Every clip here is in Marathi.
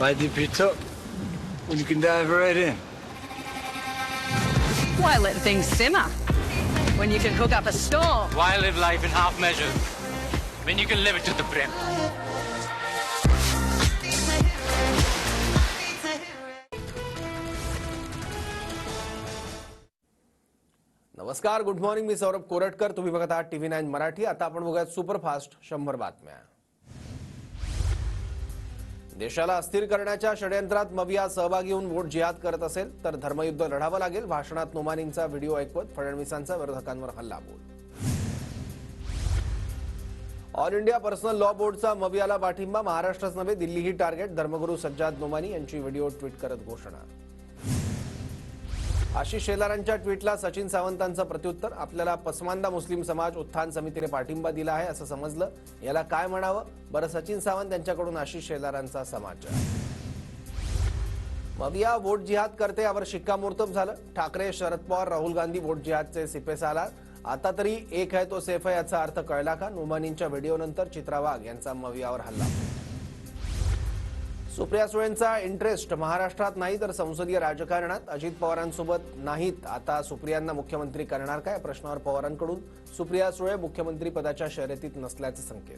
Why dip it up when you can dive right in? Why let things simmer when you can cook up a storm? Why live life in half measures when you can live it to the brim? नमस्कार, गुड मॉर्निंग. मी सौरभ कोरटकर. तुम्ही बघत आहात TV9 मराठी. आता आपण बघूयात सुपरफास्ट 100 बातम्या. देशाला अस्थिर करण्याच्या षडयंत्रात मविया सहभागी होऊन वोट जिहाद करत असेल तर धर्मयुद्ध लढावं लागेल. भाषणात नोमानींचा व्हिडिओ ऐकवत फडणवीसांचा विरोधकांवर हल्लाबोल. ऑल इंडिया पर्सनल लॉ बोर्डचा मवियाला पाठिंबा. महाराष्ट्रच नव्हे दिल्लीही टार्गेट. धर्मगुरू सज्जाद नोमानी यांची व्हिडिओ ट्विट करत घोषणा. आशिष शेलारांच्या ट्विटला सचिन सावंतांचं प्रत्युत्तर. आपल्याला पसमांदा मुस्लिम समाज उत्थान समितीने पाठिंबा दिला आहे असं समजलं. याला काय म्हणावं? बरं, सचिन सावंत यांच्याकडून आशिष शेलारांचा समाचार. मविया वोट जिहाद करते यावर शिक्कामोर्तब झालं. ठाकरे, शरद पवार, राहुल गांधी वोट जिहादचे सिपेसाला. आता तरी एक है तो सेफ है याचा अर्थ कळला का? नोमानींच्या व्हिडिओनंतर चित्रा वाघ यांचा मवियावर हल्ला. सुप्रिया सुळेंचा इंटरेस्ट महाराष्ट्रात नाही तर संसदीय राजकारणात. अजित पवारांसोबत नाहीत. आता सुप्रियांना मुख्यमंत्री करणार काय? प्रश्नावर पवारांकडून सुप्रिया सुळे मुख्यमंत्री पदाच्या शर्यतीत नसल्याचे संकेत.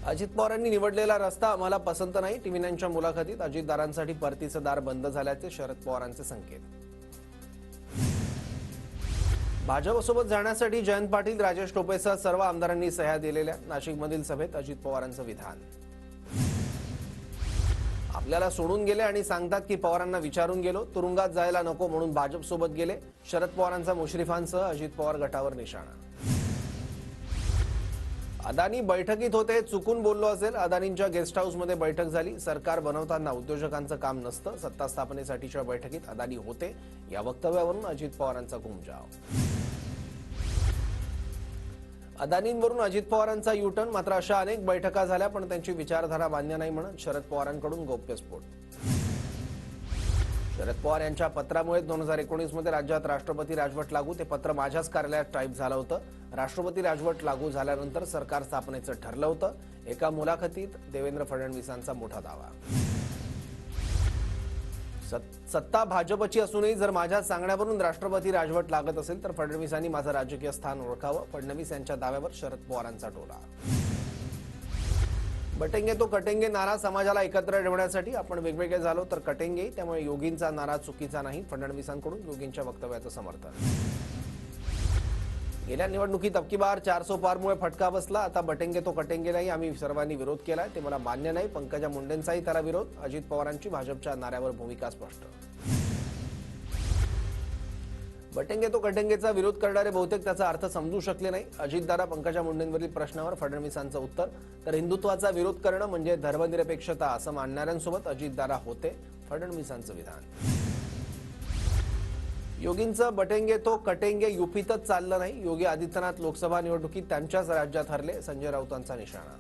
अजित पवारांनी निवडलेला रस्ता आम्हाला पसंत नाही. TV9च्या मुलाखतीत अजितदारांसाठी परतीचं दार बंद झाल्याचे शरद पवारांचे संकेत. भाजपसोबत जाण्यासाठी जयंत पाटील, राजेश टोपेसह सर्व आमदारांनी सह्या दिलेल्या. नाशिकमधील सभेत अजित पवारांचं विधान. आपल्याला सोडून गेले आणि सांगतात की पवारांना विचारून गेलो. तुरुंगात जायला नको म्हणून भाजपसोबत गेले. शरद पवारांचा मुश्रीफांसह अजित पवार गटावर निशाणा. अदानी बैठकीत होते, चुकून बोललो असेल. अदानींच्या गेस्ट हाऊसमध्ये बैठक झाली. सरकार बनवताना उद्योजकांचं काम नसतं. सत्ता स्थापनेसाठीच्या बैठकीत अदानी होते. या वक्तव्यावरून अजित पवारांचा घुमजाव. अदानींवरून अजित पवारांचा युटर्न. मात्र अशा अनेक बैठका झाल्या पण त्यांची विचारधारा मान्य नाही म्हणत शरद पवारांकडून गौप्यस्फोट. शरद पवार यांच्या पत्रामुळे 2019 मध्ये राज्यात राष्ट्रपती राजवट लागू. ते पत्र माझ्याच कार्यालयात टाईप झालं होतं. राष्ट्रपती राजवट लागू झाल्यानंतर सरकार स्थापनेचं ठरलं होतं. एका मुलाखतीत देवेंद्र फडणवीसांचा मोठा दावा. सत्ता भाजपची असूनही जर माझ्या सांगण्यावरून राष्ट्रपती राजवट लागत असेल तर फडणवीसांनी माझं राजकीय स्थान ओळखावं. फडणवीस यांच्या दाव्यावर शरद पवारांचा टोला. बटेंगे तो कटेंगे नारा समाजाला एकत्र ठेवण्यासाठी आपण वेगवेगळे झालो तर कटेंगे. त्यामुळे योगींचा नारा चुकीचा नाही. फडणवीसांकडून योगींच्या वक्तव्याचं समर्थन. गेल्या निवडणुकीत अबकी बार 400 पारमुळे फटका बसला. आता बटेंगे तो कटेंगेलाही आम्ही सर्वांनी विरोध केलाय. ते मला मान्य नाही. पंकजा मुंडेंचाही त्याला विरोध. अजित पवारांची भाजपच्या नाऱ्यावर भूमिका स्पष्ट. बटेंगे तो कटेंगेचा विरोध करणारे बहुतेक त्याचा अर्थ समजू शकले नाही. अजितदादा पंकजा मुंडेंवरील प्रश्नावर फडणवीसांचं उत्तर. तर हिंदुत्वाचा विरोध करणं म्हणजे धर्मनिरपेक्षता असं मानणाऱ्यांसोबत अजितदादा होते. फडणवीसांचं विधान. योगींचं बटेंगे तो कटेंगे युपीतच चाललं नाही. योगी आदित्यनाथ लोकसभा निवडणुकीत त्यांच्याच राज्यात हरले. संजय राऊतांचा निशाणा.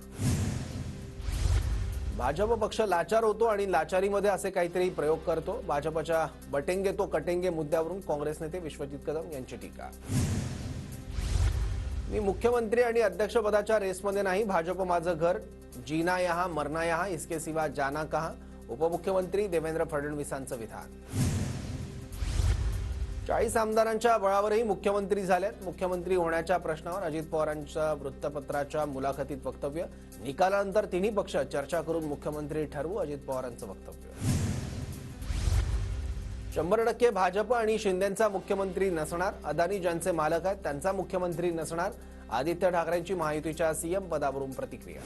भाजप पक्ष लाचार होतो आणि लाचारीमध्ये असे काहीतरी प्रयोग करतो. भाजपच्या बटेंगे तो कटेंगे मुद्द्यावरून काँग्रेस नेते विश्वजित कदम यांची टीका. मी मुख्यमंत्री आणि अध्यक्षपदाच्या रेसमध्ये नाही. भाजप माझं घर. जीना यहां मरना यहां, इसके सिवा जाना कहां. उपमुख्यमंत्री देवेंद्र फडणवीसांचं विधान. 40 आमदारांच्या बळावरही मुख्यमंत्री झालेत. मुख्यमंत्री होण्याच्या प्रश्नावर अजित पवारांच्या वृत्तपत्राच्या मुलाखतीत वक्तव्य. निकालानंतर तिन्ही पक्ष चर्चा करून मुख्यमंत्री ठरवू. अजित पवारांचं वक्तव्य. 100% भाजप आणि शिंदेंचा मुख्यमंत्री नसणार. अदानी ज्यांचे मालक आहेत त्यांचा मुख्यमंत्री नसणार. आदित्य ठाकरेंची महायुतीच्या सीएम पदावरून प्रतिक्रिया.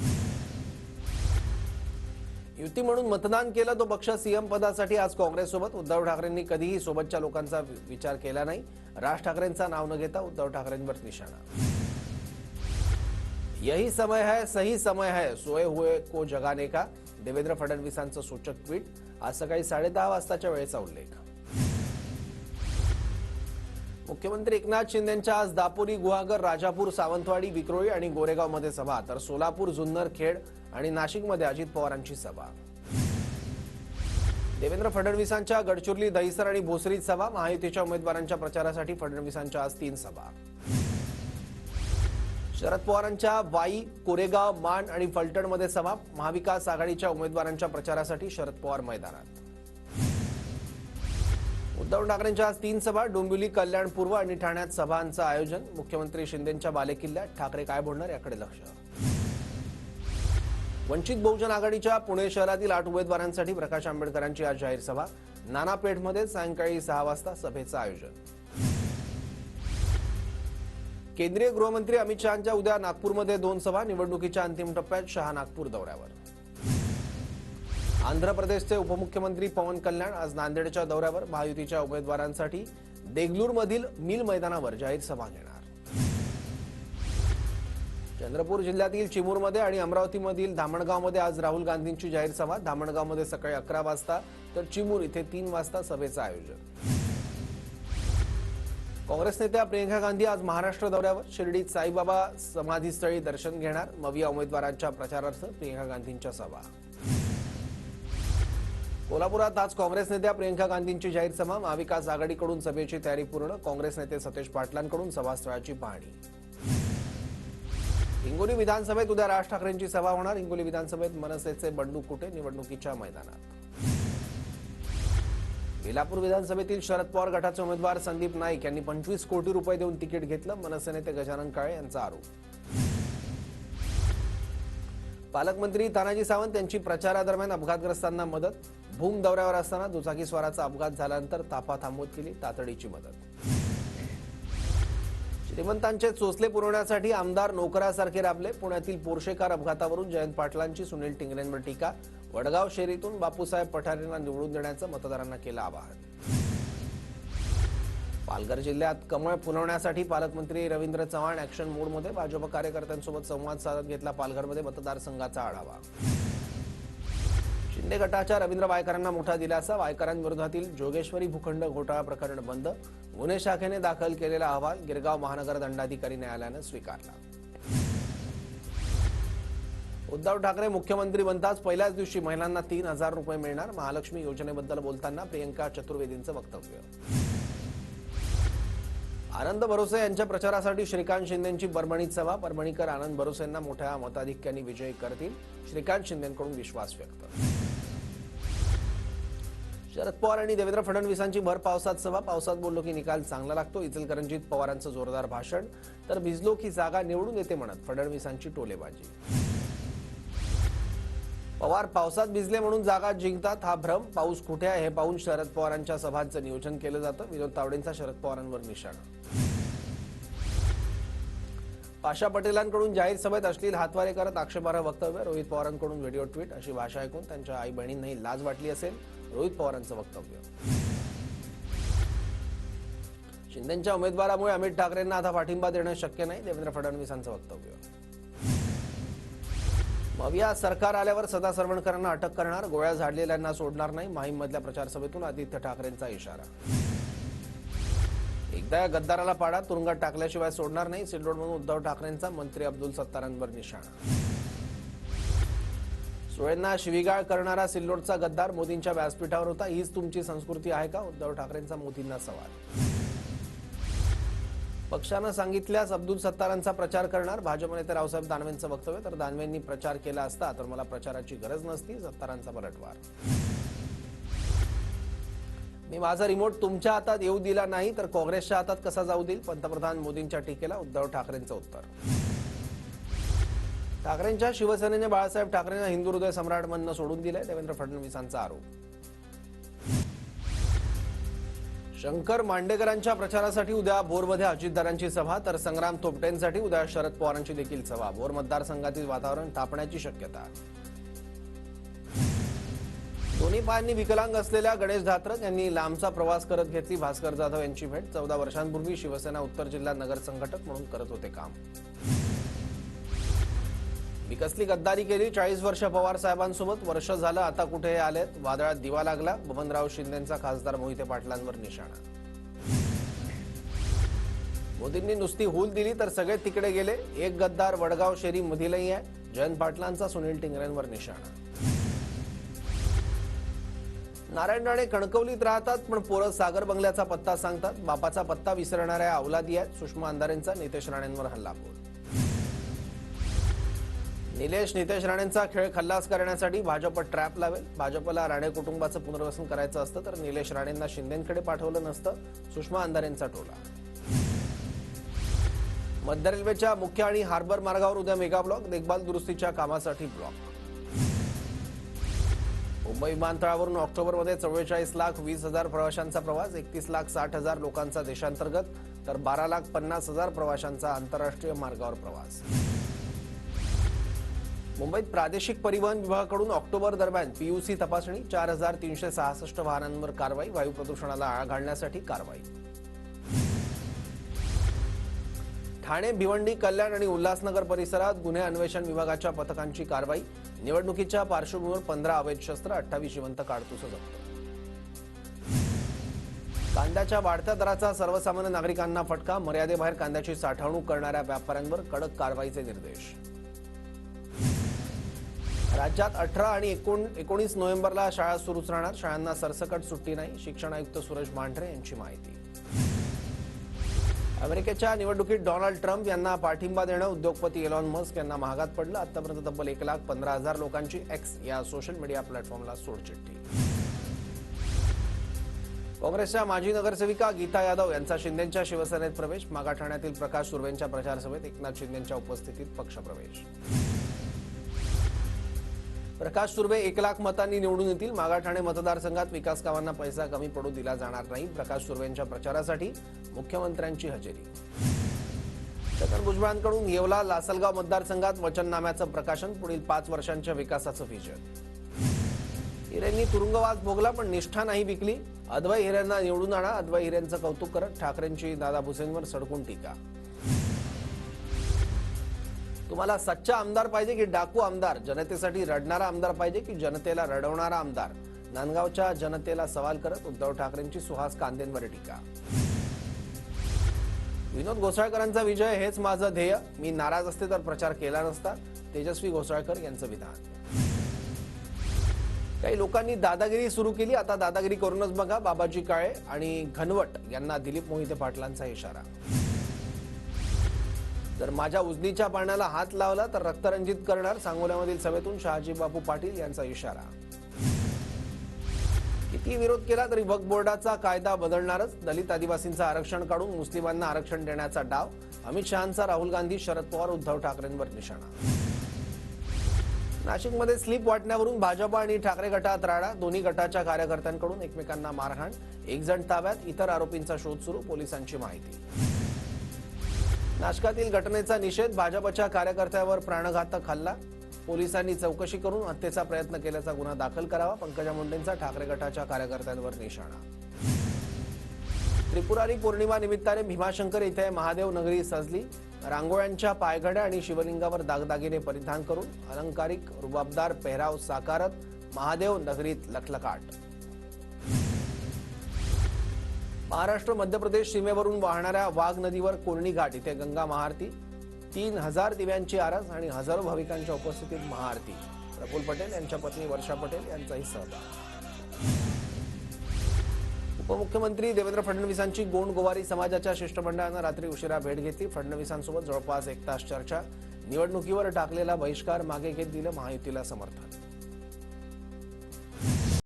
युती म्हणून मतदान केलं तो पक्ष सीएम पदासाठी आज काँग्रेससोबत. उद्धव ठाकरेंनी कधीही सोबतच्या लोकांचा विचार केला नाही. राज ठाकरेंचा नाव न घेता उद्धव ठाकरेंवर निशाणा. यही समय है, सही समय है, सोए हुए को जगाने का. देवेंद्र फडणवीसांचं सूचक ट्विट. आज सकाळी 10:30 वाजताच्या वेळेचा उल्लेख. मुख्यमंत्री एकनाथ शिंदेंच्या आज दापोली, गुहागर, राजापूर, सावंतवाडी, विक्रोळी आणि गोरेगावमध्ये सभा. तर सोलापूर, जुन्नर, खेड आणि नाशिकमध्ये अजित पवारांची सभा. देवेंद्र फडणवीसांच्या गडचिरोली, दहिसर आणि भोसरीत सभा. महायुतीच्या उमेदवारांच्या प्रचारासाठी फडणवीसांच्या आज 3 सभा. शरद पवारांच्या वाई, कोरेगाव, मान आणि फलटणमध्ये सभा. महाविकास आघाडीच्या उमेदवारांच्या प्रचारासाठी शरद पवार मैदानात. उद्धव ठाकरेंच्या आज 3 सभा. डोंबिवली, कल्याण पूर्व आणि ठाण्यात सभांचं आयोजन. मुख्यमंत्री शिंदेंच्या बालेकिल्ल्यात ठाकरे काय बोलणार याकडे लक्ष. वंचित बहुजन आघाडीच्या पुणे शहरातील 8 उमेदवारांसाठी प्रकाश आंबेडकरांची आज जाहीर सभा. नानापेठमध्ये सायंकाळी 6 वाजता सभेचं आयोजन. केंद्रीय गृहमंत्री अमित शहांच्या उद्या नागपूरमध्ये 2 सभा. निवडणुकीच्या अंतिम टप्प्यात शहा नागपूर दौऱ्यावर. आंध्र प्रदेशचे उपमुख्यमंत्री पवन कल्याण आज नांदेडच्या दौऱ्यावर. महायुतीच्या उमेदवारांसाठी देगलूरमधील मिल मैदानावर जाहीर सभा घेणार. चंद्रपूर जिल्ह्यातील चिमूरमध्ये आणि अमरावतीमधील धामणगावमध्ये आज राहुल गांधींची जाहीर सभा. धामणगावमध्ये सकाळी 11 वाजता तर चिमूर इथे 3 वाजता सभेचं आयोजन. काँग्रेस नेत्या प्रियंका गांधी आज महाराष्ट्र दौऱ्यावर. शिर्डीत साईबाबा समाधीस्थळी दर्शन घेणार. मविया उमेदवारांच्या प्रचारार्थ प्रियंका गांधींच्या सभा. कोल्हापुरात आज काँग्रेस नेत्या प्रियंका गांधींची जाहीर सभा. महाविकास आघाडीकडून सभेची तयारी पूर्ण. काँग्रेस नेते सतेज पाटलांकडून सभास्थळाची पाहणी. हिंगोली विधानसभेत उद्या राज ठाकरेंची सभा होणार. हिंगोली विधानसभेत मनसेचे बंडू कुटे निवडणुकीच्या मैदानात. बेलापूर विधानसभेतील शरद पवार गटाचे उमेदवार संदीप नाईक यांनी 25 कोटी रुपये देऊन तिकीट घेतलं. मनसे नेते गजानन काळे यांचा आरोप. पालकमंत्री तानाजी सावंत यांची प्रचारादरम्यान अपघातग्रस्तांना मदत. भूम दौऱ्यावर असताना दुचाकीस्वाराचा अपघात झाल्यानंतर ताफा थांबवत केली तातडीची मदत. श्रीमंतांचे चोचले पुरवण्यासाठी आमदार नोकरासारखे राबले. पुण्यातील पोर्शे कार अपघातावरून जयंत पाटलांची सुनील टिंगरेंवर टीका. वडगाव शेरीतून बापूसाहेब पठारेंना निवडून देण्याचं मतदारांना केलं आवाहन. पालघर जिल्ह्यात कमळ फुलवण्यासाठी पालकमंत्री रवींद्र चव्हाण ऍक्शन मोडमध्ये. भाजप कार्यकर्त्यांसोबत संवाद साधत घेतला पालघरमध्ये मतदारसंघाचा आढावा. शिंदे गटाच्या रवींद्र वायकरांना मोठा दिलासा. वायकरांविरोधातील जोगेश्वरी भूखंड घोटाळा प्रकरण बंद. गुन्हे शाखेने दाखल केलेला अहवाल गिरगाव महानगर दंडाधिकारी न्यायालयानं स्वीकारला. उद्धव ठाकरे मुख्यमंत्री बनताच पहिल्याच दिवशी महिलांना 3,000 रुपये मिळणार. महालक्ष्मी योजनेबद्दल बोलताना प्रियंका चतुर्वेदींचं वक्तव्य. आनंद भरोसे यांच्या प्रचारासाठी श्रीकांत शिंदेंची परभणीत सभा. परभणीकर आनंद भरोसे यांना मोठ्या मताधिक्याने विजयी करतील. श्रीकांत शिंदेंकडून विश्वास व्यक्त. शरद पवार आणि देवेंद्र फडणवीसांची भर पावसात सभा. पावसात बोललो की निकाल चांगला लागतो. इचलकरंजीत पवारांचं जोरदार भाषण. तर भिजलो की जागा निवडून येते म्हणत फडणवीसांची टोलेबाजी. पवार पावसात भिजले म्हणून जागा जिंकतात हा भ्रम. पाऊस कुठे आहे हे पाहून शरद पवारांच्या सभांचं नियोजन केलं जातं. विनोद तावडेंचा शरद पवारांवर निशाणा. पाशा पटेलांकडून जाहीर सभेत अश्लील हातवारे करत आक्षेपार्ह वक्तव्य. रोहित पवारांकडून व्हिडिओ ट्विट. अशी भाषा ऐकून त्यांच्या आई बहिणींनाही लाज वाटली असेल. रोहित पवारांचं वक्तव्य. शिंदेंच्या उमेदवारामुळे अमित ठाकरेंना आता पाठिंबा देणं शक्य नाही. देवेंद्र फडणवीसांचं वक्तव्य. मविया सरकार आल्यावर सदा सरवणकरांना अटक करणार. गोळ्या झाडलेल्यांना सोडणार नाही. माहीममधल्या प्रचारसभेतून आदित्य ठाकरेंचा इशारा. एकदा या गद्दाराला पाडा, तुरुंगात टाकल्याशिवाय सोडणार नाही. सिल्लोडमधून उद्धव ठाकरेंचा मंत्री अब्दुल सत्तारांवर निशाणा. सुळेंना शिवीगाळ करणारा सिल्लोडचा गद्दार मोदींच्या व्यासपीठावर होता. हीच तुमची संस्कृती आहे का? उद्धव ठाकरेंचा मोदींना सवाल. पक्षानं सांगितल्यास अब्दुल सत्तारांचा प्रचार करणार. भाजप नेते रावसाहेब दानवेंचं वक्तव्य. तर दानवेंनी प्रचार केला असता तर मला प्रचाराची गरज नसती. सत्तारांचा पलटवार. मी माझा रिमोट तुमच्या हातात येऊ दिला नाही तर काँग्रेसच्या हातात कसा जाऊ देईल? पंतप्रधान मोदींच्या टीकेला उद्धव ठाकरेंचं उत्तर. ठाकरेंच्या शिवसेनेने बाळासाहेब ठाकरेंना हिंदू हृदय सम्राट म्हणणं सोडून दिलंय. देवेंद्र फडणवीसांचा आरोप. शंकर मांडेकरांच्या प्रचारासाठी उद्या भोरमध्ये अजितदारांची सभा. तर संग्राम थोपटेंसाठी उद्या शरद पवारांची देखील सभा. भोर मतदारसंघातील वातावरण तापण्याची शक्यता. दोन्ही पायांनी विकलांग असलेल्या गणेश धात्रक यांनी लांबचा प्रवास करत घेतली भास्कर जाधव यांची भेट. 14 वर्षांपूर्वी शिवसेना उत्तर जिल्हा नगर संघटक म्हणून करत होते काम. मी कसली गद्दारी केली? 40 वर्ष पवार साहेबांसोबत. वर्ष झालं आता कुठे आलेत? वादळात दिवा लागला. बबनराव शिंदेंचा खासदार मोहिते पाटलांवर निशाणा. मोदींनी नुसती हूल दिली तर सगळे तिकडे गेले. एक गद्दार वडगाव शेरी मधीलही आहे. जयंत पाटलांचा सुनील टिंगरेंवर निशाणा. नारायण राणे कणकवलीत राहतात पण पोरं सागर बंगल्याचा पत्ता सांगतात. बापाचा पत्ता विसरणाऱ्या अवलादी आहेत. सुषमा अंधारेंचा नितेश राणेंवर हल्लाबोल. नितेश राणेंचा खेळ खल्लास करण्यासाठी भाजप ट्रॅप लावेल. भाजपला राणे कुटुंबाचं पुनर्वसन करायचं असतं तर निलेश राणेंना शिंदेंकडे पाठवलं नसतं, सुषमा अंधारेंचा टोला. मध्य रेल्वेच्या मुख्य आणि हार्बर मार्गावर उद्या मेगा ब्लॉक, देखभाल दुरुस्तीच्या कामासाठी ब्लॉक. मुंबई विमानतळावरून ऑक्टोबरमध्ये 44,20,000 प्रवाशांचा प्रवास, 31,60,000 लोकांचा देशांतर्गत तर 12,50,000 प्रवाशांचा आंतरराष्ट्रीय मार्गावर प्रवास. मुंबईत प्रादेशिक परिवहन विभागाकडून ऑक्टोबर दरम्यान पीयूसी तपासणी, 4,366 वाहनांवर कारवाई, वायू प्रदूषणाला आळा घालण्यासाठी कारवाई. ठाणे, भिवंडी, कल्याण आणि उल्हासनगर परिसरात गुन्हे अन्वेषण विभागाच्या पथकांची कारवाई. निवडणुकीच्या पार्श्वभूमीवर 15 अवैध शस्त्र, 28 जिवंत काडतुसं जप्त. कांद्याच्या वाढत्या दराचा सर्वसामान्य नागरिकांना फटका, मर्यादेबाहेर कांद्याची साठवणूक करणाऱ्या व्यापाऱ्यांवर कडक कारवाईचे निर्देश. राज्यात 18 आणि 19 नोव्हेंबरला शाळा सुरूच राहणार, शाळांना सरसकट सुट्टी नाही, शिक्षण आयुक्त सुरेश मांढरे यांची माहिती. अमेरिकेच्या निवडणुकीत डोनाल्ड ट्रम्प यांना पाठिंबा देणं उद्योगपती एलॉन मस्क यांना महागात पडलं. आतापर्यंत तब्बल 1,15,000 लोकांची एक्स या सोशल मीडिया प्लॅटफॉर्मला सोडचिठ्ठी. काँग्रेसच्या माजी नगरसेविका गीता यादव यांचा शिंदेंच्या शिवसेनेत प्रवेश, मागाठाण्यातील प्रकाश सुर्वेंच्या प्रचारसभेत एकनाथ शिंदेंच्या उपस्थितीत पक्षप्रवेश. प्रकाश सुर्वे 1,00,000 मतांनी निवडून येतील. मागाठाणे मतदारसंघात विकास कामांना पैसा कमी पडू दिला जाणार नाही. प्रकाश सुर्वेंच्या प्रचारासाठी मुख्यमंत्र्यांची हजेरी. छगन भुजबळांकडून येवला लासलगाव मतदारसंघात वचननाम्याचं प्रकाशन, पुढील 5 वर्षांच्या विकासाचं व्हिजन. हिरेंनी तुरुंगवास भोगला पण निष्ठा नाही विकली, अद्वै हिरेंना निवडून आणा, अद्वै हिरेंचं कौतुक करत ठाकरेंची दादा भुसेंवर सडकून टीका. तुम्हाला सच्चा आमदार पाहिजे की डाकू आमदार? जनतेसाठी रडणारा आमदार पाहिजे की जनतेला रडवणारा आमदार? नांदगावच्या जनतेला सवाल करत उद्धव ठाकरेंची सुहास कांदेंवर टीका. विनोद घोसाळकरांचा विजय हेच माझं ध्येय, मी नाराज असते तर प्रचार केला नसता, तेजस्वी घोसाळकर यांचं विधान. काही लोकांनी दादागिरी सुरू केली, आता दादागिरी करूनच बघा, बाबाजी काळे आणि घनवट यांना दिलीप मोहिते पाटलांचा इशारा. जर माझ्या उजनीच्या पाण्याला हात लावला तर रक्तरंजित करणार, सांगोल्यामधील सभेतून शहाजी बापू पाटील यांचा इशारा. किती विरोध केला तरी वक्फ बोर्डाचा कायदा बदलणारच, दलित आदिवासींचं आरक्षण काढून मुस्लिमांना आरक्षण देण्याचा डाव, अमित शहांचा राहुल गांधी, शरद पवार, उद्धव ठाकरेंवर निशाणा. नाशिकमध्ये स्लिप वाटण्यावरून भाजप आणि ठाकरे गटात राडा, दोन्ही गटाच्या कार्यकर्त्यांकडून एकमेकांना मारहाण, 1 जण ताब्यात, इतर आरोपींचा शोध सुरू, पोलिसांची माहिती. नाशकातील घटनेचा निषेध, भाजपच्या कार्यकर्त्यावर प्राणघातक हल्ला, पोलिसांनी चौकशी करून हत्येचा प्रयत्न केल्याचा गुन्हा दाखल करावा, पंकजा मुंडेंचा ठाकरे गटाच्या कार्यकर्त्यांवर निशाणा. त्रिपुरारी पौर्णिमा निमित्ताने भीमाशंकर इथे महादेव नगरी सजली, रांगोळ्यांच्या पायघड्या आणि शिवलिंगावर दागदागिने परिधान करून अलंकारिक रुबाबदार पेहराव साकारत महादेव नगरीत लखलखाट. महाराष्ट्र मध्य प्रदेश सीमेवरून वाहणाऱ्या वाघ नदीवर कोरणी घाट इथे गंगा महाआरती, 3,000 दिव्यांची आरस आणि हजारो भाविकांच्या उपस्थितीत महाआरती. प्रफुल्ल पटेल यांच्या पत्नी वर्षा पटेल यांचाही सहभाग. उपमुख्यमंत्री देवेंद्र फडणवीसांची गोंड गोवारी समाजाच्या शिष्टमंडळानं रात्री उशिरा भेट घेतली. फडणवीसांसोबत जवळपास 1 तास चर्चा, निवडणुकीवर टाकलेला बहिष्कार मागे घेत दिलं महायुतीला समर्थन.